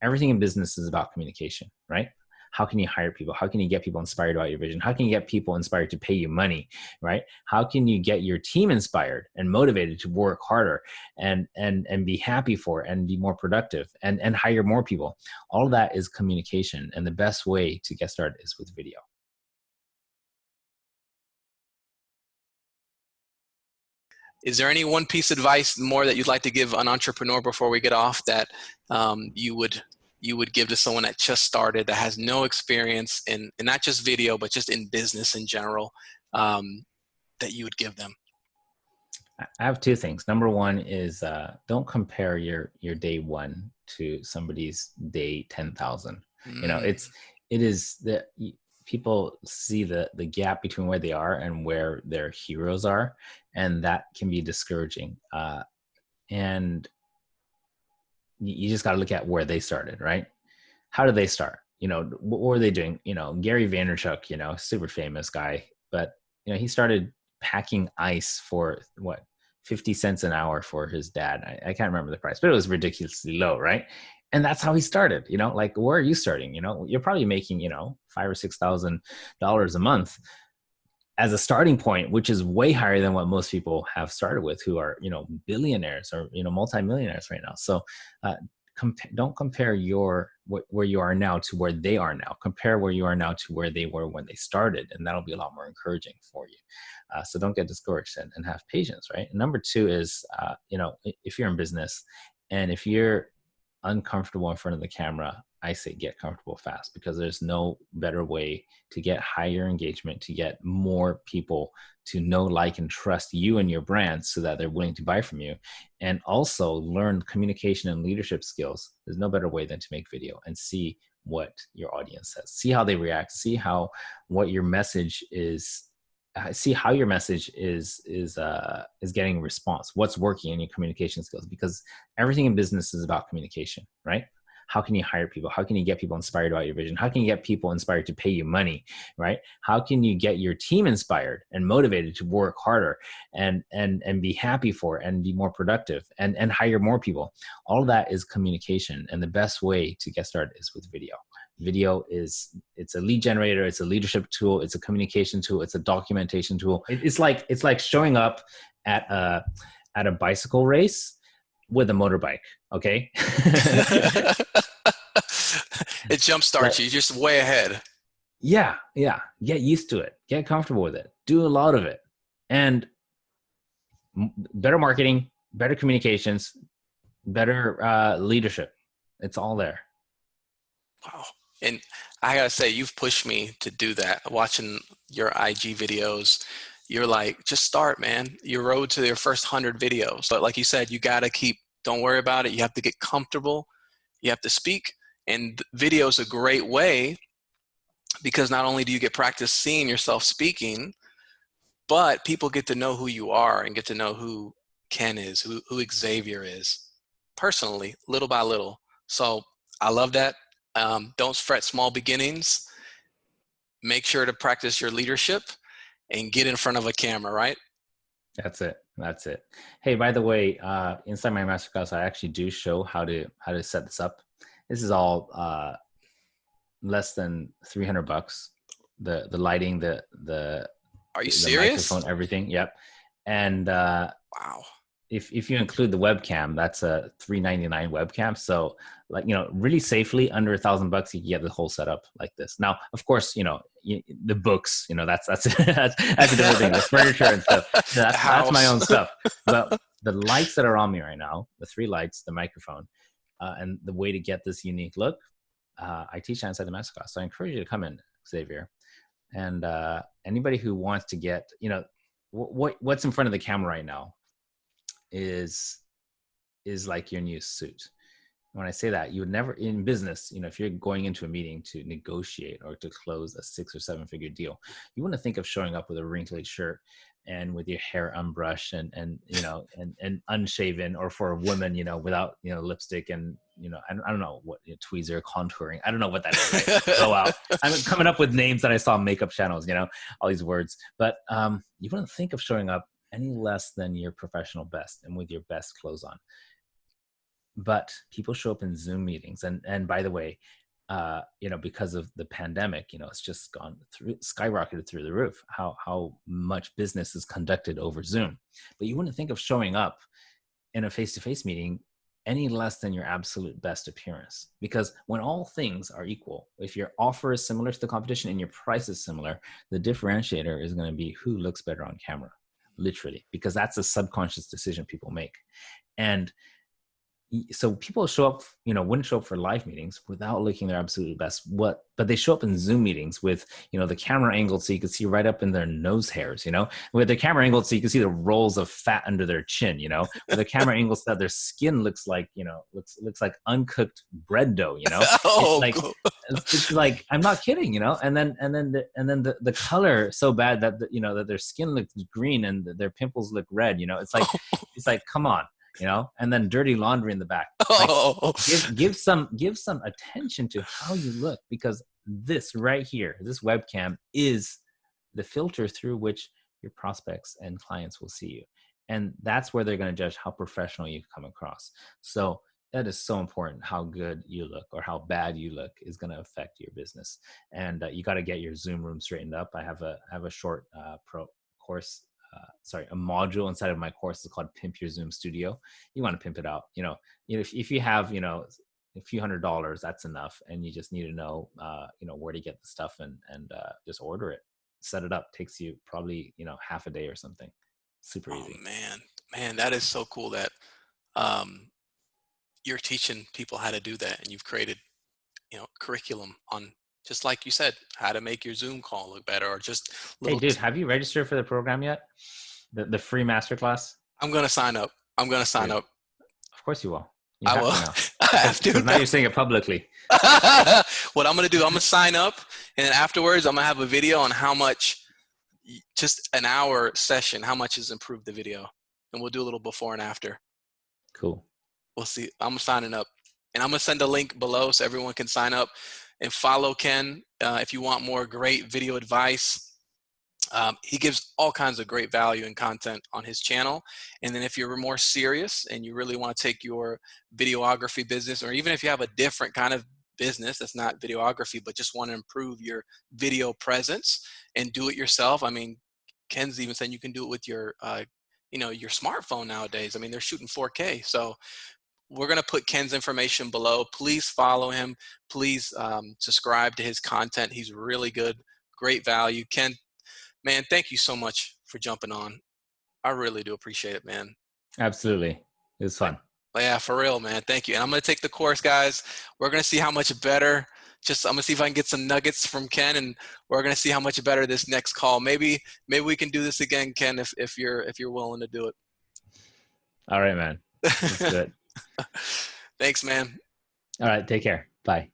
everything in business is about communication, right? How can you hire people? How can you get people inspired about your vision? How can you get people inspired to pay you money, right? How can you get your team inspired and motivated to work harder and be happy for it and be more productive and hire more people? All of that is communication. And the best way to get started is with video. Is there any one piece of advice more that you'd like to give an entrepreneur before we get off that you would give to someone that just started, that has no experience in not just video, but just in business in general, that you would give them? I have two things. Number one is don't compare your day one to somebody's day 10,000. You know, it is that people see the gap between where they are and where their heroes are, and that can be discouraging. And you just got to look at where they started, right? How did they start? You know, what were they doing? You know, Gary Vaynerchuk, you know, super famous guy, but you know, he started packing ice for what, 50 cents an hour for his dad. I can't remember the price, but it was ridiculously low, right? And that's how he started. You know, like, where are you starting? You know, you're probably making, you know, $5,000 or $6,000 a month as a starting point, which is way higher than what most people have started with, who are, you know, billionaires or, you know, multimillionaires right now. So don't compare where you are now to where they are now. Compare where you are now to where they were when they started, and that'll be a lot more encouraging for you. So don't get discouraged and have patience, right? And number two is, you know, if you're in business and if you're uncomfortable in front of the camera, I say get comfortable fast, because there's no better way to get higher engagement, to get more people to know, like, and trust you and your brand so that they're willing to buy from you, and also learn communication and leadership skills. There's no better way than to make video and see what your audience says, see how they react, see how your message is. See how your message is getting response, what's working in your communication skills, because everything in business is about communication, right? How can you hire people? How can you get people inspired about your vision? How can you get people inspired to pay you money, right? How can you get your team inspired and motivated to work harder and be happy for it and be more productive and hire more people? All of that is communication, and the best way to get started is with video. Video it's a lead generator, it's a leadership tool, it's a communication tool, it's a documentation tool. It's like showing up at a bicycle race with a motorbike, okay? It jumpstarts you, you're just way ahead. Yeah. Get used to it. Get comfortable with it. Do a lot of it. And better marketing, better communications, better leadership. It's all there. Wow. And I gotta say, you've pushed me to do that. Watching your IG videos, you're like, just start, man. Your road to your first 100 videos. But like you said, you gotta don't worry about it. You have to get comfortable. You have to speak. And video is a great way, because not only do you get practice seeing yourself speaking, but people get to know who you are and get to know who Ken is, who Xavier is, personally, little by little. So I love that. Don't fret small beginnings. Make sure to practice your leadership and get in front of a camera, right? That's it. Hey, by the way, inside my masterclass, I actually do show how to set this up. This is all less than $300. The lighting, the Are you serious? Microphone, everything. Yep. And wow. If you include the webcam, that's a $399 webcam. So, like, you know, really safely under $1,000, you can get the whole setup like this. Now, of course, you know, the books, you know, that's a different thing. The furniture and stuff. That's my own stuff. But the lights that are on me right now, the 3 lights, the microphone, and the way to get this unique look, I teach inside the masterclass. So I encourage you to come in, Xavier, and anybody who wants to get, you know, what's in front of the camera right now is like your new suit. When I say that, you would never, in business, you know, if you're going into a meeting to negotiate or to close a 6 or 7 figure deal, you want to think of showing up with a wrinkled shirt and with your hair unbrushed and you know, and unshaven, or for a woman, you know, without, you know, lipstick and, you know, I don't know what, you know, tweezer, contouring. I don't know what that is. Right? Go out. I'm coming up with names that I saw on makeup channels, you know, all these words. But you wouldn't think of showing up any less than your professional best and with your best clothes on. but people show up in Zoom meetings. And by the way, because of the pandemic, it's just gone through, skyrocketed through the roof, how much business is conducted over Zoom. But you wouldn't think of showing up in a face-to-face meeting any less than your absolute best appearance. Because when all things are equal, if your offer is similar to the competition and your price is similar, the differentiator is going to be who looks better on camera, literally, because that's a subconscious decision people make. And so people show up, wouldn't show up for live meetings without looking their absolute best. But they show up in Zoom meetings with, the camera angled so you can see right up in their nose hairs, with the camera angled so you can see the rolls of fat under their chin, with the camera angled so that their skin looks like, looks like uncooked bread dough, Oh, it's like, I'm not kidding, and then the color so bad that, that their skin looks green and their pimples look red, it's like, come on. And then dirty laundry in the back. Like, give some attention to how you look, because this right here, this webcam is the filter through which your prospects and clients will see you. And that's where they're going to judge how professional you've come across. So that is so important. How good you look or how bad you look is going to affect your business. And you got to get your Zoom room straightened up. I have a short pro course. A module inside of my course is called Pimp Your Zoom Studio. You want to pimp it out. If you have, a few $100s, that's enough. And you just need to know, where to get the stuff and just order it, set it up. Takes you probably, half a day or something. Super easy. Man, that is so cool that you're teaching people how to do that. And you've created, curriculum on, just like you said, how to make your Zoom call look better, or just little. Hey, dude, have you registered for the program yet? The free masterclass? I'm going to sign up. Of course you will. I will. I have to. Because now you're saying it publicly. What I'm going to do, I'm going to sign up, and then afterwards, I'm going to have a video on how much, just an hour session, how much has improved the video. And we'll do a little before and after. Cool. We'll see. I'm signing up. And I'm going to send a link below so everyone can sign up and follow Ken if you want more great video advice. He gives all kinds of great value and content on his channel. And then if you're more serious and you really want to take your videography business, or even if you have a different kind of business that's not videography, but just want to improve your video presence and do it yourself. I mean, Ken's even saying you can do it with your, your smartphone nowadays. I mean, they're shooting 4K. So we're going to put Ken's information below. Please follow him. Please subscribe to his content. He's really good. Great value. Ken, man, thank you so much for jumping on. I really do appreciate it, man. Absolutely. It was fun. Yeah, for real, man. Thank you. And I'm going to take the course, guys. We're going to see how much better. I'm going to see if I can get some nuggets from Ken, and we're going to see how much better this next call. Maybe we can do this again, Ken, if you're willing to do it. All right, man. Let's do it. Thanks, man. All right. Take care. Bye.